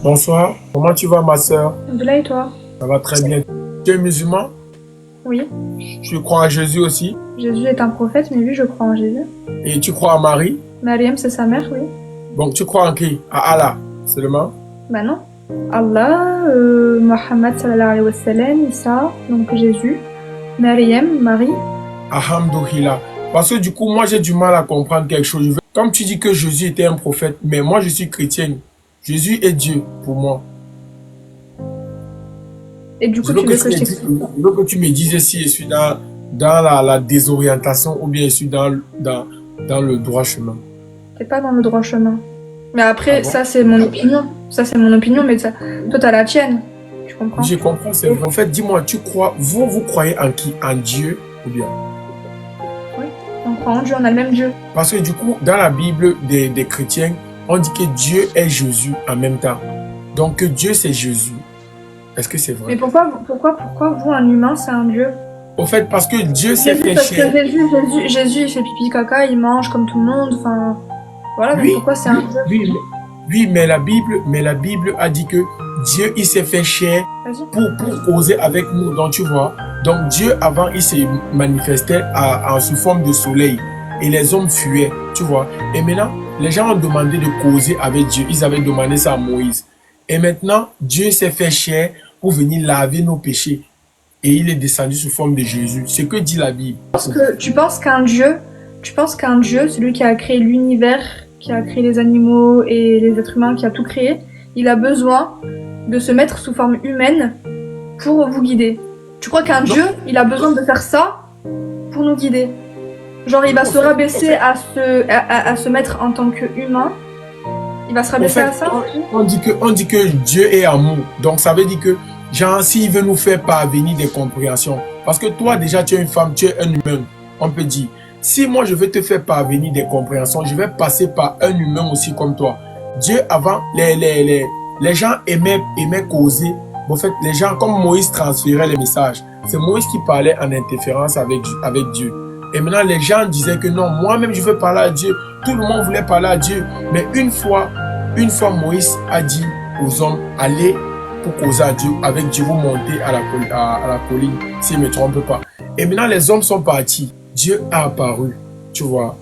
Bonsoir, comment tu vas ma soeur? De là et toi? Ça va très bien. Tu es musulman? Oui. Tu crois en Jésus aussi? Jésus est un prophète, mais oui, je crois en Jésus. Et tu crois en Marie? Mariam, c'est sa mère, oui. Donc tu crois en qui? À Allah seulement? Bah non. Allah, Mohammed sallallahu alayhi wa sallam, Isa, donc Jésus, Mariam, Marie. Alhamdoulilah. Parce que du coup, moi j'ai du mal à comprendre quelque chose. Comme tu dis que Jésus était un prophète, mais moi je suis chrétienne. Jésus est Dieu pour moi. Et du Je coup, veux tu que veux tu que me je dises, t'explique? je veux que tu me dises si je suis dans la désorientation ou bien je suis dans le droit chemin. T'es pas dans le droit chemin. Mais Ah après, bon? ça c'est mon opinion. Ça c'est mon opinion, mais ça, toi t'as la tienne. Tu comprends? Oui, je comprends, c'est vrai. En fait, dis-moi, tu crois, vous croyez en qui? En Dieu ou bien? Oui. On croit en Dieu, on a le même Dieu. Parce que du coup, dans la Bible des chrétiens, on dit que Dieu est Jésus en même temps. Donc que Dieu c'est Jésus. Est-ce que c'est Mais vrai? pourquoi vous, un humain, c'est un Dieu? Au fait, parce que Dieu s'est Jésus, fait parce que chair. Jésus, il fait pipi caca, il mange comme tout le monde, enfin, voilà, donc Oui, pourquoi c'est un Dieu? oui, mais la Bible a dit que Dieu, il s'est fait chair Vas-y. pour causer avec nous. Donc tu vois, donc Dieu avant, il se manifestait sous forme de soleil et les hommes fuyaient, tu vois. Et maintenant, les gens ont demandé de causer avec Dieu. Ils avaient demandé ça à Moïse. Et maintenant, Dieu s'est fait chair pour venir laver nos péchés. Et il est descendu sous forme de Jésus. C'est ce que dit la Bible. Tu penses qu'un Dieu, celui qui a créé l'univers, qui a créé les animaux et les êtres humains, qui a tout créé, il a besoin de se mettre sous forme humaine pour vous guider. Tu crois qu'un Non. Dieu, il a besoin de faire ça pour nous guider? Genre, il va se rabaisser à se mettre en tant qu'humain. Il va se En rabaisser fait, à ça? on dit que Dieu est amour. Donc ça veut dire que, genre, s'il veut nous faire parvenir des compréhensions, parce que toi déjà tu es une femme, tu es un humain, on peut dire, si moi je veux te faire parvenir des compréhensions, je vais passer par un humain aussi comme toi. Dieu avant, les gens aimaient causer. En fait, les gens, comme Moïse transférait les messages, c'est Moïse qui parlait en interférence avec Dieu. Et maintenant, les gens disaient que non, moi-même je veux parler à Dieu. Tout le monde voulait parler à Dieu. Mais une fois Moïse a dit aux hommes, allez pour causer à Dieu, avec Dieu, vous montez à la colline, si je ne me trompe pas. Et maintenant, les hommes sont partis. Dieu a apparu, tu vois,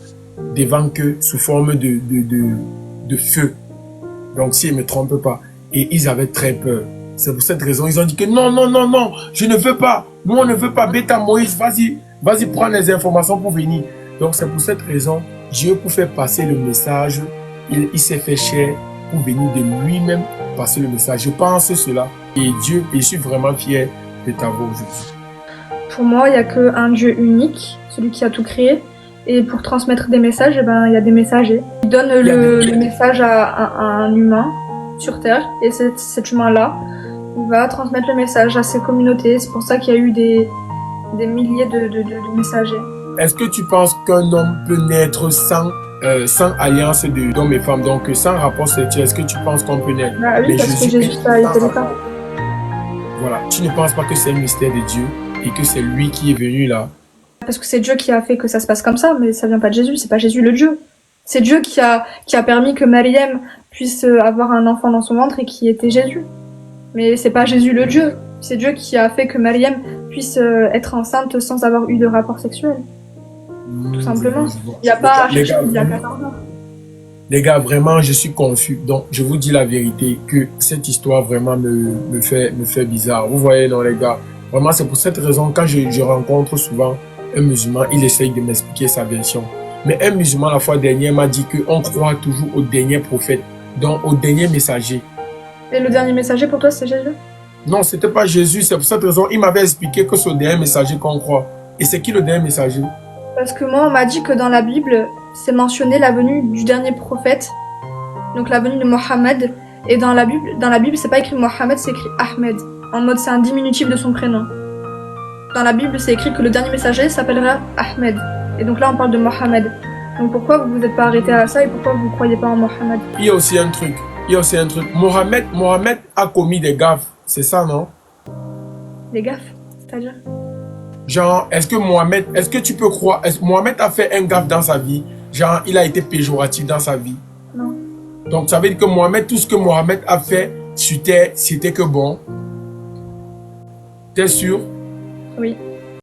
devant eux sous forme de feu. Donc, si je ne me trompe pas. Et ils avaient très peur. C'est pour cette raison, ils ont dit que non, non, non, non, je ne veux pas. Nous, on ne veut pas. Bêta Moïse, vas-y, prends les informations pour venir. Donc, c'est pour cette raison, Dieu, pour faire passer le message, il s'est fait chair pour venir de lui-même passer le message. Je pense cela. Et Dieu, je suis vraiment fier de t'avoir aujourd'hui. Pour moi, il n'y a qu'un Dieu unique, celui qui a tout créé. Et pour transmettre des messages, eh ben, il y a des messagers. Il donne le message à un humain sur Terre. Et cet humain-là, il va transmettre le message à ses communautés. C'est pour ça qu'il y a eu des milliers de messagers. Est-ce que tu penses qu'un homme peut naître sans alliance d'hommes et femmes, donc sans rapport sexuel? Est-ce que tu penses qu'on peut naître? Bah oui, parce que Jésus, ça a été le cas. Voilà. Tu ne penses pas que c'est un mystère de Dieu et que c'est lui qui est venu là? Parce que c'est Dieu qui a fait que ça se passe comme ça, mais ça vient pas de Jésus, c'est pas Jésus le Dieu. C'est Dieu qui a permis que Mariam puisse avoir un enfant dans son ventre et qui était Jésus. Mais c'est pas Jésus le Dieu. C'est Dieu qui a fait que Mariam puisse être enceinte sans avoir eu de rapport sexuel. Tout simplement. Il n'y a pas à chercher il y a 14 ans. Les gars, vraiment, je suis confus. Donc, je vous dis la vérité que cette histoire vraiment me fait bizarre. Vous voyez, non, les gars. Vraiment, c'est pour cette raison, quand je rencontre souvent un musulman, il essaye de m'expliquer sa version. Mais un musulman, la fois dernière, m'a dit qu'on croit toujours au dernier prophète, donc au dernier messager. Et le dernier messager pour toi, c'est Jésus? Non, c'était pas Jésus. C'est pour cette raison, il m'avait expliqué que c'est au dernier messager qu'on croit. Et c'est qui le dernier messager? Parce que moi, on m'a dit que dans la Bible, c'est mentionné la venue du dernier prophète, donc la venue de Mohammed. Et dans la Bible, c'est pas écrit Mohammed, c'est écrit Ahmed. En mode, c'est un diminutif de son prénom. Dans la Bible, c'est écrit que le dernier messager s'appellera Ahmed. Et donc là, on parle de Mohammed. Donc pourquoi vous vous êtes pas arrêté à ça et pourquoi vous croyez pas en Mohammed? Il y a aussi un truc. Mohammed a commis des gaffes. C'est ça, non? Des gaffes, c'est-à-dire? Genre, est-ce que tu peux croire, est-ce que Mohamed a fait un gaffe dans sa vie? Genre, il a été péjoratif dans sa vie. Non. Donc, ça veut dire que Mohamed, tout ce que Mohamed a fait, c'était que bon. T'es sûr? Oui.